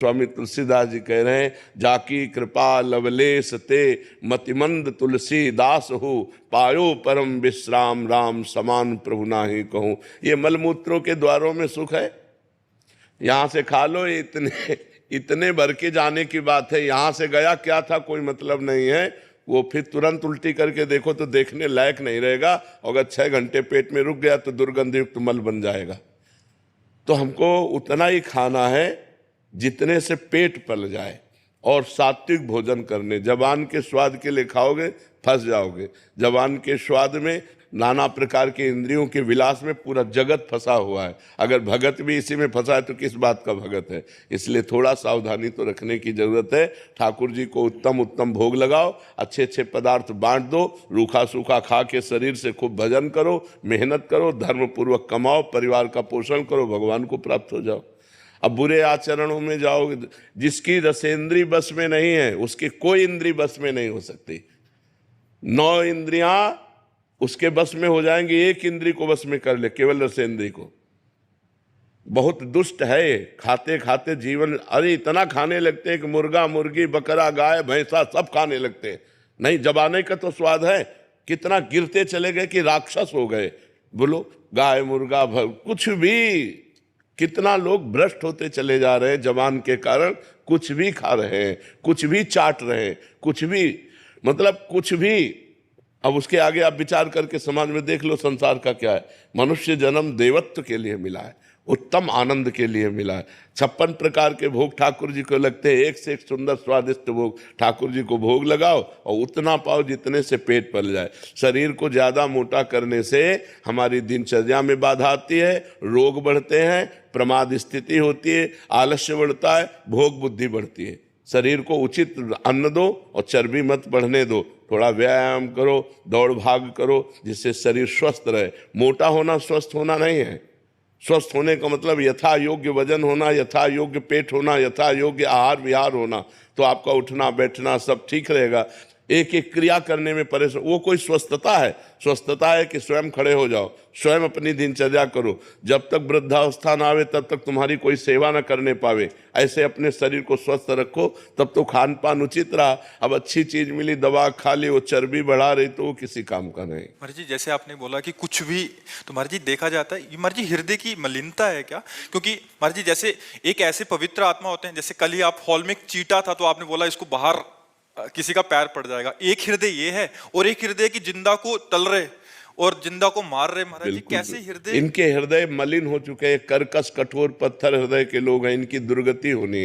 स्वामी तुलसीदास जी कह रहे हैं, जाकी कृपा लवलेश ते मतिमंद तुलसी दास हो, पायो परम विश्राम राम समान प्रभु नाहि कहूँ। ये मलमूत्रों के द्वारों में सुख है, यहाँ से खा लो, इतने इतने भर के जाने की बात है। यहाँ से गया क्या था कोई मतलब नहीं है, वो फिर तुरंत उल्टी करके देखो तो देखने लायक नहीं रहेगा। अगर 6 घंटे पेट में रुक गया तो दुर्गंधयुक्त मल बन जाएगा। तो हमको उतना ही खाना है जितने से पेट पल जाए, और सात्विक भोजन करने। जबान के स्वाद के लिए खाओगे फंस जाओगे। जबान के स्वाद में, नाना प्रकार के इंद्रियों के विलास में पूरा जगत फंसा हुआ है। अगर भगत भी इसी में फंसा है तो किस बात का भगत है। इसलिए थोड़ा सावधानी तो रखने की जरूरत है। ठाकुर जी को उत्तम उत्तम भोग लगाओ, अच्छे अच्छे पदार्थ बांट दो, रूखा सूखा खा के शरीर से खूब भजन करो, मेहनत करो, धर्म पूर्वक कमाओ, परिवार का पोषण करो, भगवान को प्राप्त हो जाओ। अब बुरे आचरणों में जाओगे, जिसकी रसेंद्री बस में नहीं है उसकी कोई इंद्री बस में नहीं हो सकती। 9 इंद्रियां उसके बस में हो जाएंगी, एक इंद्री को बस में कर ले, केवल रसेंद्री को। बहुत दुष्ट है, खाते खाते जीवन, अरे इतना खाने लगते हैं कि मुर्गा मुर्गी बकरा गाय भैंसा सब खाने लगते हैं। नहीं, जबाने का तो स्वाद है, कितना गिरते चले गए कि राक्षस हो गए। बोलो, गाय मुर्गा कुछ भी, कितना लोग भ्रष्ट होते चले जा रहे हैं जबान के कारण। कुछ भी खा रहे हैं, कुछ भी चाट रहे हैं, कुछ भी, मतलब कुछ भी। अब उसके आगे आप विचार करके समाज में देख लो संसार का क्या है। मनुष्य जन्म देवत्व के लिए मिला है, उत्तम आनंद के लिए मिला है। 56 प्रकार के भोग ठाकुर जी को लगते हैं, एक से एक सुंदर स्वादिष्ट भोग ठाकुर जी को भोग लगाओ और उतना पाओ जितने से पेट पल जाए। शरीर को ज़्यादा मोटा करने से हमारी दिनचर्या में बाधा आती है, रोग बढ़ते हैं, प्रमाद स्थिति होती है, आलस्य बढ़ता है, भोग बुद्धि बढ़ती है। शरीर को उचित अन्न दो और चर्बी मत बढ़ने दो। थोड़ा व्यायाम करो, दौड़ भाग करो, जिससे शरीर स्वस्थ रहे। मोटा होना स्वस्थ होना नहीं है। स्वस्थ होने का मतलब यथा योग्य वजन होना, यथा योग्य पेट होना, यथा योग्य आहार विहार होना, तो आपका उठना बैठना सब ठीक रहेगा। एक एक क्रिया करने में परेशान, वो कोई स्वस्थता है? स्वस्थता है कि स्वयं खड़े हो जाओ, स्वयं अपनी दिनचर्या करो। जब तक वृद्धावस्था ना आवे तब तक तुम्हारी कोई सेवा ना करने पावे। ऐसे अपने शरीर को स्वस्थ रखो, तब तो खान पान उचित रहा। अब अच्छी चीज मिली, दवा खा ली, वो चर्बी बढ़ा रही, तो वो किसी काम का नहीं। महाराज जी, जैसे आपने बोला कि कुछ भी, तो महाराज जी देखा जाता है, ये महाराज जी हृदय की मलिनता है क्या? क्योंकि महाराज जी जैसे एक ऐसे पवित्र आत्मा होते हैं, जैसे कल ही आप हॉल में चीटा था तो आपने बोला इसको बाहर किसी का पैर पड़ जाएगा। एक हृदय ये है और एक हृदय की जिंदा को तल रहे और जिंदा को मार रहे। महाराज जी कैसे हृदय, इनके हृदय मलिन हो चुके हैं, कर्कश कठोर पत्थर हृदय के लोग हैं, इनकी दुर्गति होनी है।